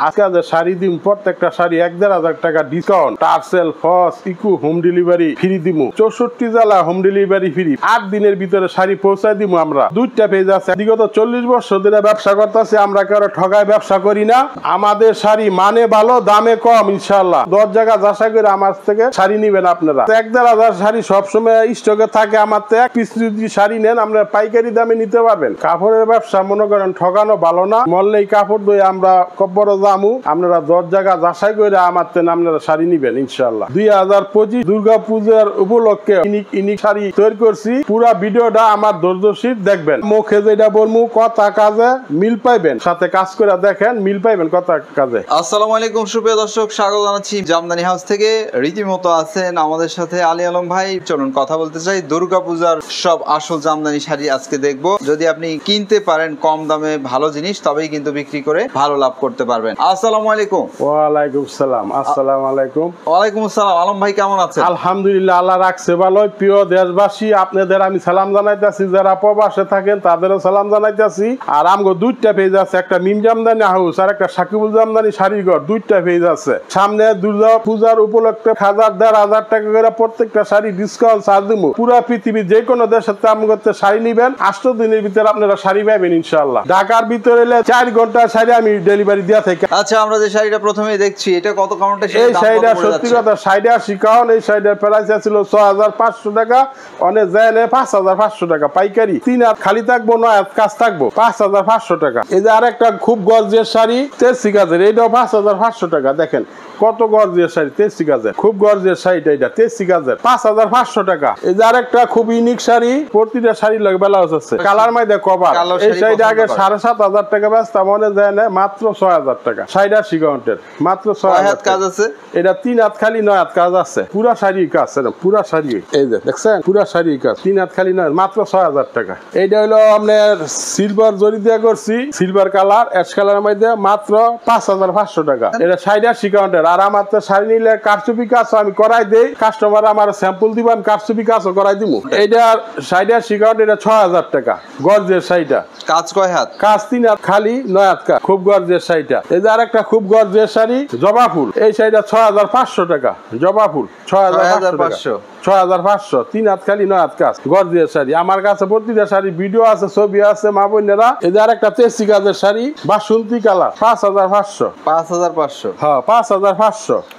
আজকে যে শাড়ি দিম প্রত্যেকটা শাড়ি ১-১.৫০০ টাকা ডিসকাউন্ট, টার্সেল, ফস, ইকো হোম ডেলিভারি ফ্রি দিমু। ৬৪ জেলা হোম ডেলিভারি ফ্রি। ৮ দিনের ভিতরে শাড়ি পৌঁছায় দিমু আমরা। 2টা পেজ আছে। বিগত 40 বছর ধরে ব্যবসা করতেছি, আমরা কারো ঠগায় ব্যবসা করি না। আমাদের শাড়ি মানে ভালো, দামে কম ইনশাআল্লাহ। 10 জায়গা যাচাই করে আমার থেকে শাড়ি নিবেন আপনারা। ১-১.৫০০ শাড়ি সবসময় স্টকে থাকে আমার থেকে। এক পিস যদি শাড়ি নেন আমরা পাইকারি দামে নিতে পারবেন। কাপড়ের ব্যবসা মনে করেন ঠগানো ভালো না। মল্লেই কাপড় দই আমরা কব্বর জামু, আপনারা 10 জায়গা যাচাই করে আমার থেকে আপনারা শাড়ি নিবেন ইনশাআল্লাহ। 2025 দুর্গা পূজার উপলক্ষে ইনিক শাড়ি তৈরি করছি। পুরা ভিডিওটা আমার ধৈর্যশীল দেখবেন। মুখে যেটা বলমু কথা কাজে মিল পাইবেন, সাথে কাজ করে দেখেন মিল পাইবেন কথা কাজে। আসসালামু আলাইকুম সুপ্রিয় দর্শক, স্বাগত জানাচ্ছি জামদানি হাউস থেকে। রীতিমতো আছেন আমাদের সাথে আলী আলম ভাই। চলুন কথা বলতে চাই দুর্গা পূজার সব আসল জামদানি শাড়ি আজকে দেখবো। যদি আপনি কিনতে পারেন কম দামে ভালো জিনিস, তবেই কিন্তু বিক্রি করে ভালো লাভ করতে পারবেন। আসসালামু আলাইকুম। ওয়ালাইকুম সালাম। আসসালামু আলাইকুম। ওয়ালাইকুম আসসালাম। আলম ভাই কেমন আছেন? আলহামদুলিল্লাহ, আল্লাহ রাখছে ভালো। প্রিয় দেশবাসী, আপনাদের আমি সালাম জানাইতেছি। যারা প্রবাসে থাকেন তাদেরও সালাম জানাইতেছি। আর আমগো 2টা পেজ আছে, একটা মিম জামদানি হাউস আর একটা সাকিবুল জামদানি শাড়িঘর। 2টা পেজ আছে। সামনে দুর্গা পূজার উপলক্ষে ১,০০০-১,৫০০ টাকা করে প্রত্যেকটা শাড়ি ডিসকাউন্ট ছাড় দিমু। পুরা পৃথিবীর যে কোনো দেশের আমগোতে শাড়ি নিবেন, 8 দিনের ভিতরে আপনারা শাড়ি পাবেন ইনশাআল্লাহ। ঢাকার ভিতরে 4 ঘন্টা শাড়ি আমি ডেলিভারি দিয়া থাকি। আচ্ছা, আমরা যে শাড়িটা প্রথমে দেখছি এটা কত কাউন্টে? এই শাড়িটা সত্যি কথা 80 কাউন্ট। এই শাড়িটার প্রাইস ছিল ৬৫০০ টাকা, অনেক যায় না ৫৫০০ টাকা পাইকারি। 3 হাত খালি থাকবো, 9 হাত কাজ থাকবো, ৫৫০০ টাকা। এই যে আরেকটা খুব গর্জিয়াস শাড়ি তেসি কাজের, এইটাও ৫৫০০ টাকা। দেখেন কত গর্জিয়াস শাড়ি, তেসি কাজের, খুব গর্জিয়াস শাড়িটা। এটা তেসি কাজের, ৫৫০০ টাকা। এই যে আরেকটা খুব ইউনিক শাড়ি, প্রতিটা শাড়ি লাগে ব্লাউজ আছে, কালার মাইদে কভার। এই শাড়িটা আগে ৭,৫০০ টাকা বেচতাম, মনে যায় না, মাত্র ৬০০০ টাকা। ৮০ কাউন্টের, মাত্র ৬০০০ কাজ আছে। এটা 3 হাত খালি, 9 হাত কাজ আছে। পুরা শাড়ি কাজ, পুরা শাড়ি। এই যে দেখছেন পুরা শাড়ি কাজ, 3 হাত খালি 9, মাত্র ৬০০০ টাকা। এইটা হলো আপনার সিলভার জরি দিয়ে করছি, সিলভার কালার, অ্যাশ কালার মধ্যে, মাত্র ৫৫০০ টাকা। এটা ৮০ কাউন্টের। আর আমার তো শাড়ি নিলে কারচুপি কাজ আমি করাই দেই, কাস্টমার আমার স্যাম্পল দিব, আমি কারচুপি কাজও করাই দিব। এইটা ৮০ কাউন্ট, এটা ৬০০০ টাকা। গর্জের শাড়িটা কাজ কয় হাত? কাজ 3 হাত খালি, 9 হাত কাজ, খুব গর্জের শাড়িটা। এই যে আরেকটা খুব গর্জের শাড়ি জবা ফুল, এই শাড়িটা ৬৫০০ টাকা। জবা ফুল ৬৫০০, ৬৫০০, 3 হাত খালি, 9 হাত কাজ, গর্জিয়াস শাড়ি। আমার কাছে প্রতিটা শাড়ি ভিডিও আছে, ছবি আছে, মা বোনেরা। এই যে আরেকটা তেসি কাজের শাড়ি, বাসন্তী কালার, ৫৫০০। ৫৫০০? হ্যাঁ, ৫৫০০।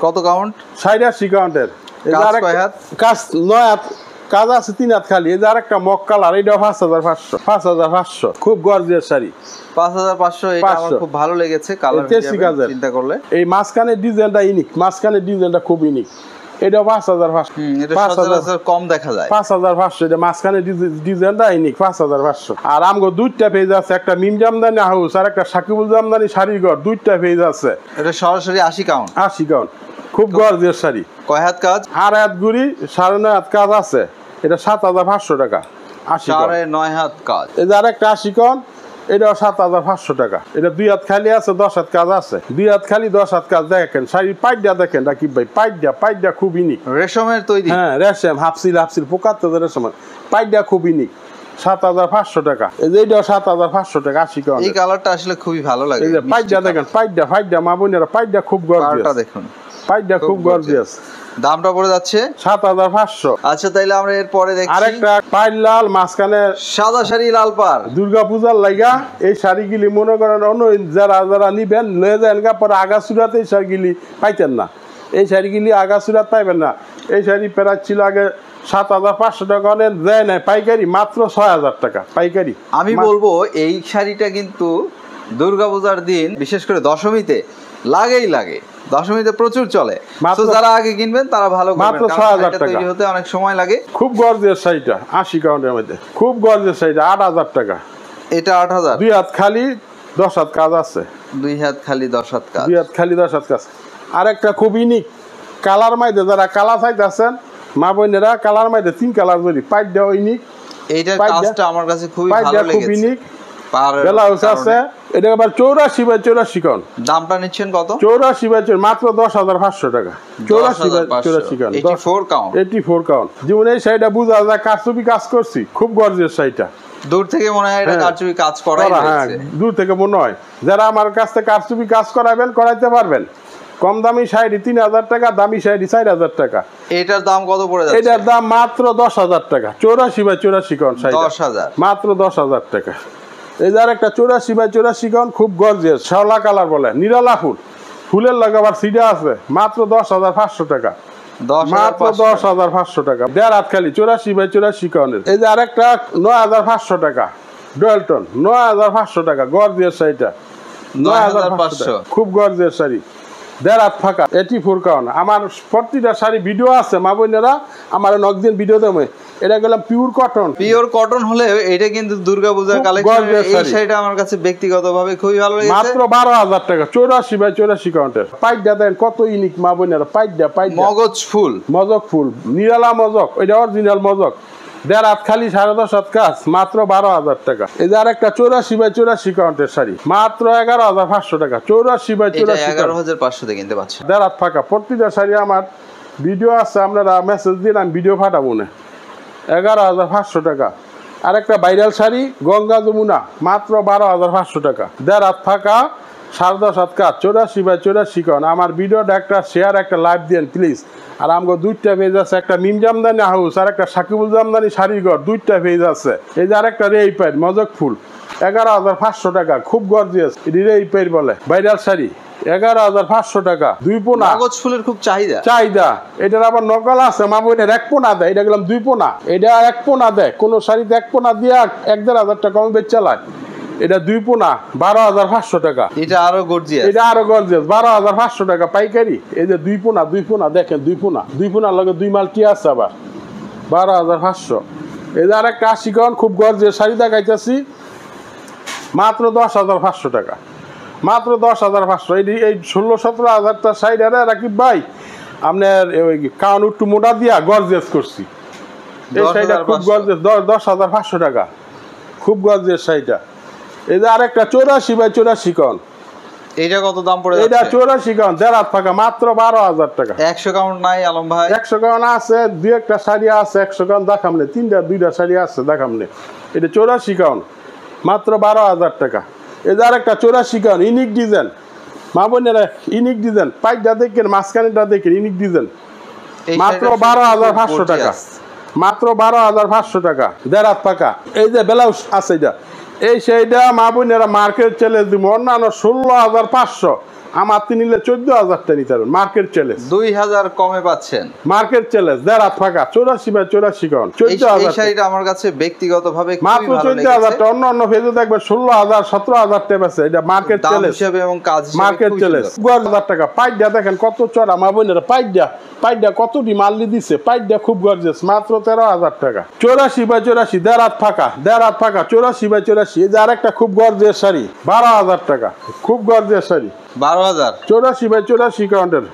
কত কাউন্ট? ৮০ কাউন্টের। কাজ 9 হাত কাজ আছে, 3 হাত খালি। এই যে আরেকটা মক কালার, এটাও ৫৫০০। ৫৫০০, খুব গর্জিয়াস শাড়ি, ৫৫০০। এটা আমার খুব ভালো লেগেছে কালার, চিন্তা করলে। এই মাঝখানের ডিজাইনটা ইউনিক, মাঝখানের ডিজাইনটা খুব ইউনিক। এটা ৫৫০০। এটা সচরাচর কম দেখা যায়। ৫৫০০, এটা মাঝখানের ডিজাইনটা ইউনিক, ৫৫০০। আর আমগো 2টা পেজ আছে, একটা মিম জামদানি হাউস আর একটা সাকিবুল জামদানি শাড়িঘর। 2টা পেজ আছে। এটা সরাসরি ৮০ কাউন্ট। ৮০ কাউন্ট, খুব গর্জিয়াস শাড়ি। কয় হাত কাজ? ৮ হাত গুড়ি, ৯.৫ হাত কাজ আছে। এটা ৭৫০০ টাকা। ৯.৫ হাত কাজ। এই যে আরেকটা ৮০ কাউন্ট, এটাও ৭৫০০ টাকা। এটা 2 হাত খালি আছে, 10 হাত কাজ আছে। 2 হাত খালি, 10 হাত কাজ। দেখেন শাড়ির পাইডা দেখেন রাকিব ভাই, পাইডা খুব ইউনিক, রেশমের তৈরি। হ্যাঁ, রেশম, হাফসিল পোকাতে রেশমের, পাইডা খুব ইউনিক, ৭৫০০ টাকা। এই যে এটাও ৭৫০০ টাকা। ৮০ কাউন্ট। এই কালারটা আসলে খুবই ভালো লাগে। এই যে পাইডা দেখেন, পাইডা মা বোনেরা, পাইডা খুব গর্জিয়াস, দেখুন পাইডা খুব গর্জিয়াস। দামটা পড়ে যাচ্ছে ৭৫০০। আচ্ছা, তাইলে আমরা এরপরে দেখছি আরেকটা পাইল লাল, মাঝখানে সাদা শাড়ি, লাল পাড়, দুর্গা পূজার লাগা। এই শাড়িগুলি মনে করেন অন্য যারা নিবেন লয়ে যান গা, পরে আগাছুরাতে এই শাড়িগুলি পাইতেন না। এই শাড়িগুলি আগাছুরাত পাইবেন না। এই শাড়ি প্রায় ছিল আগে ৭৫০০ টাকা, অনেক দেয় নাই পাইকারি, মাত্র ৬০০০ টাকা পাইকারি। আমি বলবো এই শাড়িটা কিন্তু দুর্গা পূজার দিন, বিশেষ করে দশমীতে লাগে। দশমীতে প্রচুর চলে। যারা আগে কিনবেন তারা ভালো, মাত্র ৬০০০ টাকা। তৈরি হতে অনেক সময় লাগে। খুব গর্জিয়াস শাড়িটা ৮০ কাউন্টের মধ্যে, খুব গর্জিয়াস শাড়িটা ৮০০০ টাকা। এটা ৮০০০। 2 হাত খালি, 10 হাত কাজ আছে। 2 হাত খালি, 10 হাত কাজ। 2 হাত খালি, 10 হাত কাজ। আরেকটা খুব ইউনিক কালার মাইদে, যারা কালার চাইতেছেন মা বোনেরা, কালার মাইদে 3 কালার জরি, পাইডাও ইউনিক। এইটার কাজটা আমার কাছে খুবই ভালো লেগেছে। খুব ইউনিক, ব্লাউজ আছে। এটা আবার 84 বাই 84 কাউন্ট। দামটা নিচ্ছেন কত? 84 বাই 84 মাত্র 10,500 টাকা। 84 বাই 84 কাউন্ট, 84 কাউন্ট, 84 কাউন্ট। যেমন এই শাড়িটা বুঝা যায় কারচুপি কাজ করছি, খুব গর্জিয়াস শাড়িটা। দূর থেকে মনে হয় এটা কারচুপি কাজ করাই হয়েছে। দূর থেকে মনে হয় যারা আমার কাছ থেকে কারচুপি কাজ করাবেন, করাইতে পারবেন। কম দামি শাড়ি 3000 টাকা, দামি শাড়ি 4000 টাকা। এটার দাম কত পড়ে যাচ্ছে? এটার দাম মাত্র 10,000 টাকা। 84 বাই 84 কাউন্ট শাড়ি 10,000, মাত্র 10,000 টাকা। এই যার একটা 84 বাই 84 কাউন্ট, খুব গর্জিয়াস, শ্যাওলা কালার বলে, নিরালা ফুল, ফুলের লাগাবার সিডা আছে, মাত্র 10,500 টাকা। মাত্র 10,500 টাকা। দেড় হাত খালি 84 বাই 84 কাউন্টের। এই যে আরেকটা 9,500 টাকা, ডোয়েলটন, 9,500 টাকা, গর্জিয়াস শাড়িটা 9,500, খুব গর্জিয়াস শাড়ি, দেড় হাত ফাঁকা, 84 কাউন্ট। আমার প্রতিটা শাড়ি ভিডিও আছে, মা বোনেরা আমার নকদিন ভিডিও দেবে। এটা গেলাম পিওর কটন। পিওর কটন হলে এটা কিন্তু দুর্গাপূজার কালেকশন। এই শাড়িটা আমার কাছে ব্যক্তিগতভাবে খুবই ভালো লেগেছে। মাত্র 12,000 টাকা, 84 বাই 84 কাউন্টের। পাইডা দেন কত ইউনিক মা বোনেরা, পাইডা মগজ ফুল, মজক ফুল, নিরালা মজক, এটা অরিজিনাল মজক, দেড় হাত খালি, 10.5 হাত কাজ, মাত্র 12,000 টাকা। এই যে আরেকটা 84 বাই 84 কাউন্টের শাড়ি, মাত্র 11,500 টাকা। 84 বাই 84, 11,500 কিনতে পাচ্ছেন। দেড় হাত ফাঁকা। প্রতিটা শাড়ি আমার ভিডিও আছে, আপনারা মেসেজ দিন, আমি ভিডিও পাঠাবো না। 11,500 টাকা। আরেকটা ভাইরাল শাড়ি গঙ্গা যমুনা, মাত্র 12,500 টাকা। দেড় হাত ফাঁকা, 10.5 হাত কাজ, 84 বাই 84 কাউন্ট। আমার ভিডিওটা একটা শেয়ার, একটা লাইভ দেন প্লিজ। আর আমাকে 2টা পেজ আছে, একটা মিম জামদানি হাউস আর একটা সাকিবুল জামদানি শাড়ির ঘর, 2টা পেজ আছে। এই যে আরেকটা রেই পাইড মজক ফুল, 11,500 টাকা, খুব গর্জিয়াস, রেই পাইড বলে, ভাইরাল শাড়ি, 11,500 টাকা। 2 পোনা মগজ ফুলের খুব চাহিদা। এটার আবার নকল আছে, মা বোনের 1 পোনা দেয়, এটা গেলাম 2 পোনা। এটা 1 পোনা দেয়, কোন শাড়িতে 1 পোনা দিয়ে 1,500 টাকা কম বেচ চালায়। এটা 2 পোনা, 12,500 টাকা। এটা আরো গর্জিয়াস, 12,500 টাকা পাইকারি। এই যে 2 পোনা দেখেন, 2 পোনার লগে 2 মালটি আছে আবার, 12,500। এই যে আরেকটা 80 কাউন্ট, খুব গর্জিয়াস শাড়ি দেখাইতেছি, মাত্র 10,500 টাকা। মাত্র 10,500। এই 16-17 শাড়ি রাকিব ভাই আপনার কাউন্ট একটু মোটা দিয়া গর্জিয়াস করছি। এই শাড়িটা খুব গর্জিয়াস, 10,500 টাকা, খুব গর্জিয়াস শাড়িটা। এই যে আরেকটা 84 বাই 84 কাউন্ট, এটা কত দাম পড়ে যাচ্ছে? এটা 84 কাউন্ট, দেড় হাত ফাঁকা, মাত্র 12,000 টাকা। 100 কাউন্ট নাই আলম ভাই? 100 কাউন্ট আছে, 2-1টা শাড়ি আছে 100 কাউন্ট, দেখামনে 2টা শাড়ি আছে দেখামনে। এটা 84 কাউন্ট, মাত্র 12,000 টাকা। এই যে আরেকটা 84 কাউন্ট, ইউনিক ডিজাইন, মা বোনেরা ইউনিক ডিজাইন, পাইটা দেখেন, মাঝখানেটা দেখেন, ইউনিক ডিজাইন, মাত্র 12,500 টাকা। মাত্র 12,500 টাকা, দেড় হাত ফাঁকা। এই যে ব্লাউজ আছে, এই সেইটা মা বোনেরা মার্কেট চ্যালেঞ্জ দিব, অন্যান্য 16,500, আমার নিলে 14,000 নিতে পারবেন। মার্কেট চ্যালেঞ্জ 2,000 কমে পাচ্ছেন। মার্কেট চ্যালেঞ্জ, দেড় হাত ফাঁকা, 84 বাই 84 কাউন্ট, 14,000। এই শাড়িটা আমার কাছে ব্যক্তিগতভাবে মাত্র 14,000। অন্য ফেজে দেখবেন 16,000 17,000 টাকা আছে। এটা মার্কেট চ্যালেঞ্জ হিসেবে এবং কাজ হিসেবে মার্কেট চ্যালেঞ্জ। 12,000 টাকা। পাইডা দেখেন কত চড়া মা বোনেরা, পাইডা কতটি মাল্লি দিছে, পাইডা খুব গর্জিয়াস, মাত্র 13,000 টাকা। 84 বাই 84, দেড় হাত ফাঁকা, 84 বাই 84। এই যে আরেকটা খুব গর্জিয়াস শাড়ি, 12,000 টাকা, খুব গর্জিয়াস শাড়ি, 12,000। 84 বাই 84 কাউন্টের,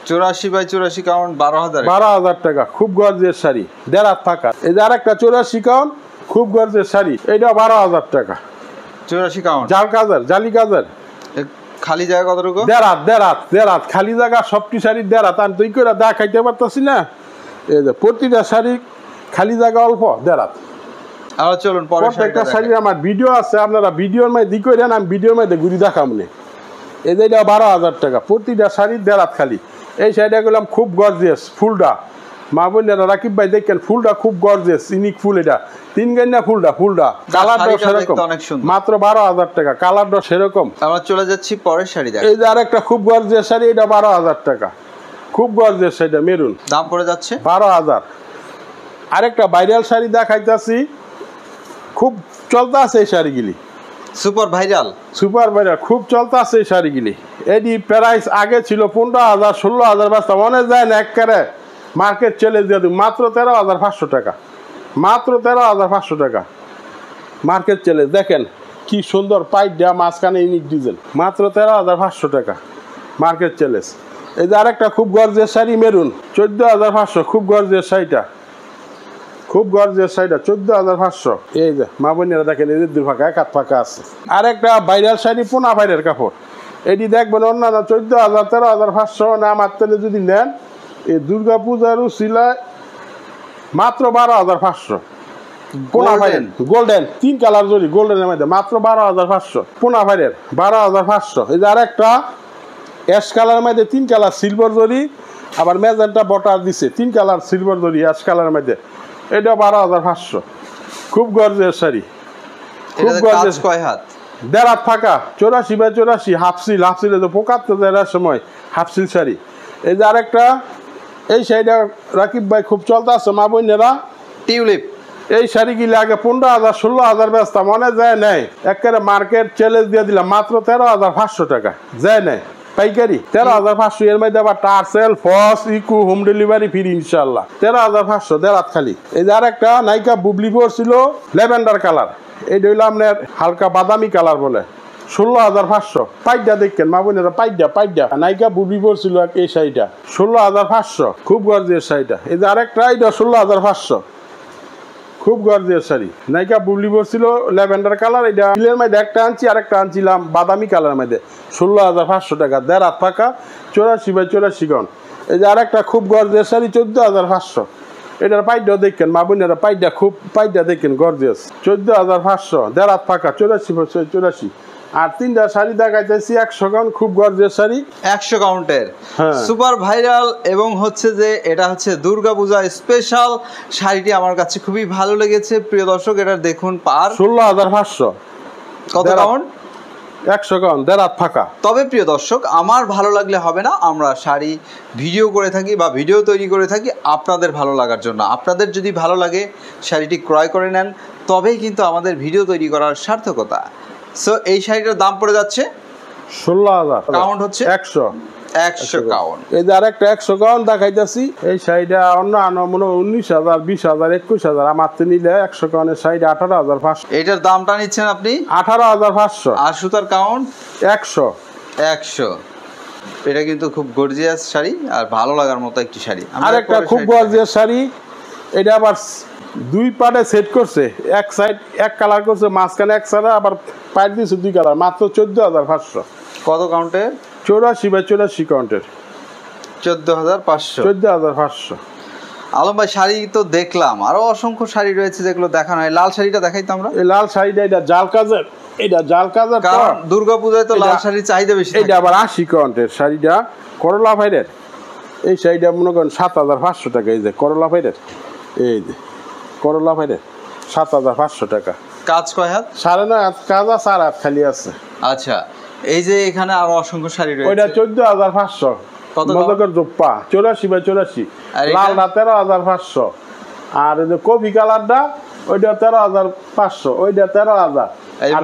84 বাই 84 কাউন্ট, 12,000 টাকা, খুব গর্জিয়াস শাড়ি, দেড় হাত ফাঁকা। এই যে আরেকটা 84 কাউন্ট, খুব গর্জিয়াস শাড়ি, এটা 12,000 টাকা। 84 কাউন্ট, জালি কাজের, খালি জায়গা কতটুকু? দেড় হাত খালি জায়গা, সবটি শাড়ির দেড় হাত। আমি তুই করে দেখাইতে পারতাছি না। এই যে প্রতিটা শাড়ি খালি জায়গা অল্প, দেড় হাত। আর চলুন প্রত্যেকটা শাড়ির আমার ভিডিও আছে, আপনারা ভিডিওর মধ্যে দিক করে আমি ভিডিওর মধ্যে ঘুরি দেখামনে। এই যে এটা 12,000 টাকা, প্রতিটা শাড়ির দেড় হাত খালি। এই শাড়িটা গেলাম খুব গর্জিয়াস, ফুলটা মা বোনেরা রাকিব ভাই দেখেন, ফুলটা খুব গর্জিয়াস, ইউনিক ফুল। এটা 3 গাইনা ফুলটা কালারটা সেরকম, মাত্র 12,000 টাকা, কালারটা সেরকম। আমরা চলে যাচ্ছি পরের শাড়ি। এই যে আরেকটা খুব গর্জিয়াস শাড়ি, এটা 12,000 টাকা, খুব গর্জিয়াস শাড়িটা, মেরুন, দাম পড়ে যাচ্ছে 12,000। আরেকটা ভাইরাল শাড়ি দেখাইতাছি, খুব চলতে আছে এই শাড়িগুলি, সুপার ভাইরাল, খুব চলতে আছে এই শাড়িগুলি। এটি প্রাইস আগে ছিল 15,000 16,000 বাস্তা, মনে যায় না একবারে মার্কেট চ্যালেঞ্জ দিয়ে দিই, মাত্র 13,500 টাকা, মাত্র 13,500 টাকা, মার্কেট চ্যালেঞ্জ। দেখেন কি সুন্দর পাইডা, মাঝখানে ইউনিক ডিজাইন, মাত্র 13,500 টাকা, মার্কেট চ্যালেঞ্জ। এই যে আরেকটা খুব গর্জিয়াস শাড়ি, মেরুন, 14,500, খুব গর্জিয়াস শাড়িটা, খুব গর্জিয়াস শাড়িটা 14,500। এই যে মা বোনেরা দেখেন এই যে দুই ফাঁকা এক হাত ফাঁকা আছে। আর একটা ভাইরাল শাড়ি পোনা ভাইরের কাপড়, এটি দেখবেন অন্যান্য 14,000 13,500 না আমার তেলে যদি নেন এই দুর্গা পূজার উসিলায় মাত্র 12,500। পোনা ভাইরের গোল্ডেন 3 কালার জরি গোল্ডেনের মধ্যে মাত্র 12,500 পোনা ভাইরের 12,500। এই যে আর একটা অ্যাশ কালারের মধ্যে 3 কালার সিলভার জরি, আবার ম্যাজেন্টা বটার দিছে 3 কালার সিলভার জরি অ্যাশ কালারের মধ্যে, এটা 12,500। খুব গর্জিয়াস শাড়ি, খুব গর্জিয়াস। কয় হাত? 1.5 হাত ফাঁকা 84 বাই 84 হাফসিল। হাফসিলে তো পোকাতে যায় সময় হাফসিল শাড়ি। এই যে আরেকটা এই শাড়িটা রাকিব ভাই খুব চলতে আছে মা বোনেরা, টিউলিপ। এই শাড়ি কিনলে আগে 15,000 16,000 বেচতাম, মনে যায় নাই একেবারে মার্কেট চ্যালেঞ্জ দিয়ে দিলাম মাত্র 13,500 টাকা যায় নাই পাইকারি। 13,500 এর মধ্যে আবার টার্সেল ফস ইকু হোম ডেলিভারি ফ্রি ইনশাল্লাহ। 13,500 দেড় খালি। এই যে আর একটা নাইকা বুবলি পড়ছিল ল্যাভেন্ডার কালার, এইটা হইলো আপনার হালকা বাদামি কালার বলে 16,500। পাইডা দেখেন মা বোনেরা, পাইডা নাইকা বুবলি পড়ছিল এই শাড়িটা 16,500। খুব গর্জিয়াস শাড়িটা। এই যে আরেকটা এইটা 16,500। খুব গর্জিয়াস শাড়ি নাইকা বুবলি পড়ছিল ল্যাভেন্ডার কালার, এটা হিলের মধ্যে একটা আনছি আর একটা আনছিলাম বাদামি কালার মধ্যে 16,500 টাকা দেড় হাত ফাঁকা 84 বাই 84 গন। এই যে আরেকটা খুব গর্জিয়াস শাড়ি 14,500। এটার পাইডাও দেখেন মা বোনেরা, পাইডা দেখেন গর্জিয়াস 14,500 দেড় হাত ফাঁকা 84 বাই 84। আর 3টা শাড়ি দেখাইতেছি 100 গন, খুব গর্জিয়াস শাড়ি 100 কাউন্টের সুপার ভাইরাল এবং হচ্ছে যে এটা হচ্ছে দুর্গাপূজা স্পেশাল শাড়িটি আমার কাছে খুবই ভালো লেগেছে প্রিয় দর্শক। এটা দেখুন পার 16,500। কত কাউন্ট? 100 গন দেড় হাত ফাঁকা। তবে প্রিয় দর্শক আমার ভালো লাগলে হবে না, আমরা শাড়ি ভিডিও করে থাকি বা ভিডিও তৈরি করে থাকি আপনাদের ভালো লাগার জন্য। আপনাদের যদি ভালো লাগে শাড়িটি ক্রয় করে নেন তবেই কিন্তু আমাদের ভিডিও তৈরি করার সার্থকতা। সো এই শাড়িটার দাম পড়ে যাচ্ছে 16,000। কাউন্ট হচ্ছে 100 কাউন্ট। এই যে আরেকটা 100 কাউন্ট দেখাইতেছি, এই শাড়িটা অন্য মনে 19,000 20,000 21,000, আমার তো নিলে 100 কাউন্টের শাড়িটা 18,500। এটার দামটা নিচ্ছেন আপনি 18,500। আর সুতার কাউন্ট 100। এটা কিন্তু খুব গর্জিয়াস শাড়ি আর ভালো লাগার মতো একটি শাড়ি। আরেকটা খুব গর্জিয়াস শাড়ি, এটা আবার দুই পাটে সেট করছে, এক সাইড এক কালার করছে, মাঝখানে এক সাইড আবার পাইট দিয়েছে 2 কালার, মাত্র 14,500। কত কাউন্টে? 84 বাই 84 কাউন্টের 14,500। 14,500। আলম ভাই শাড়ি তো দেখলাম, আরো অসংখ্য শাড়ি রয়েছে যেগুলো দেখানো হয়। লাল শাড়িটা দেখাইতো আমরা। এই লাল শাড়িটা এটা জাল কাজের, এটা জাল কাজের, কারণ দুর্গাপূজায় তো লাল শাড়ির চাহিদা বেশি। এটা আবার 80 কাউন্টের শাড়িটা করলা ভাইরের। এই শাড়িটা মনে করেন 7,500 টাকা। এই যে করলা ভাইরের, এই যে করলা ভাইরের 7,500 টাকা। কাজ কয় হাত? 9.5 হাত কাজ আছে, 4 হাত খালি আছে। আচ্ছা, এই যে এখানে আরো অসংখ্য শাড়ি রয়েছে। ওইটা 14,500। কত মজা জোপ্পা 84 বাই 84। লালটা 13,500। আর এই যে কফি কালারটা ওইটা 13,500, ওইটা 13,000। আর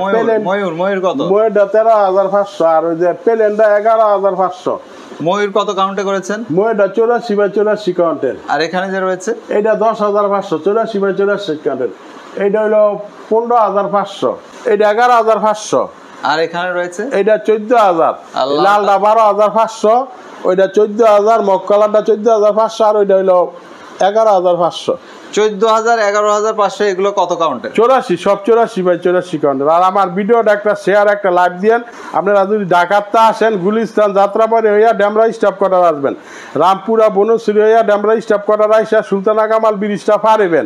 ময়ূর কত? ময়ূরটা 13,500। আর ওই যে প্লেনটা 11,500। ময়ূর কত কাউন্টে করেছেন? ময়ূরটা 84 বাই 84 কাউন্টের। আর এখানে যে রয়েছে এটা 10,500 84 বাই 84 কাউন্টের। এইটা হলো 15,500। এটা 11,500। আর এখানে রয়েছে এটা 14,000। লালটা 12,500, ওইটা 14,000, মক্কালাটা 14,500, আর ওইটা হইলো 11,500। 14,000 11,500 এগুলো কত কাউন্টে? 84, সব 84 বাই 84 কাউন্টের। আর আমার ভিডিওটা একটা শেয়ার একটা লাইক দিয়েন। আপনারা যদি ঢাকাতে আসেন গুলিস্তান যাত্রাবাড়ি হইয়া ডেমরা স্টাফ কোয়ার্টার আসবেন, রামপুরা বনশ্রী হইয়া ডেমরা স্টাফ কোয়ার্টার আইসা সুলতানা কামাল ব্রিজটা পারবেন,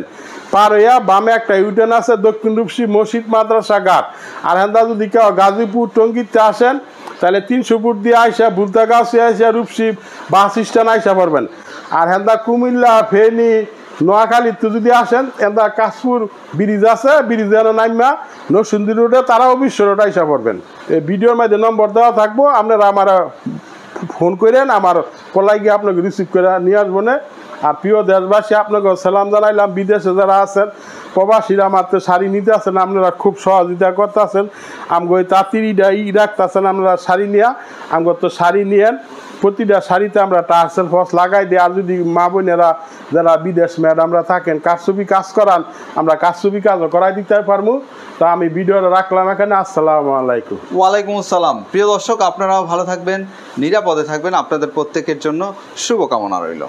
পার হইয়া বামে একটা ইউটার্ন আছে, দক্ষিণ রূপসী মসজিদ মাদ্রাসা ঘাট। আর হেন্দা যদি কেউ গাজীপুর টঙ্গিতে আসেন তাহলে 300 ফুট দিয়ে আইসা বুলতাগাছি আইসা রূপসী বাস স্ট্যান্ড আইসা পড়বেন। আর হেন্দা কুমিল্লা ফেনী নোয়াখালীতে যদি আসেন হেন্দা কাশপুর ব্রিজ আছে, ব্রিজে নাইমা নরসিংদী রোডে তারাও বিশ্ব রোড আইসা পড়বেন। এই ভিডিওর মধ্যে নম্বর দেওয়া থাকবো, আপনারা আমার ফোন করেন, আমার পলাই গিয়ে আপনাকে রিসিভ করে নিয়ে আসবো না। আর প্রিয় দেশবাসী আপনাকে সালাম জানাইলাম। বিদেশে যারা আছেন প্রবাসীরা মাত্র শাড়ি নিতে আছেন, আপনারা খুব সহযোগিতা করতে আছেন, আমগো তাঁতিরিটা রাখতেছেন, আপনারা শাড়ি নিয়ে আমগো তো শাড়ি নিয়েন। প্রতিটা শাড়িতে আমরা টার্সেল ফস লাগাই দিই। আর যদি মা বোনেরা যারা বিদেশ ম্যাডামরা থাকেন কারচুপি কাজ করান, আমরা কারচুপি কাজও করাই দিতে পারবো। তো আমি ভিডিওটা রাখলাম এখানে। আসসালামু আলাইকুম। ওয়ালাইকুম আসসালাম। প্রিয় দর্শক আপনারাও ভালো থাকবেন, নিরাপদে থাকবেন, আপনাদের প্রত্যেকের জন্য শুভকামনা রইল।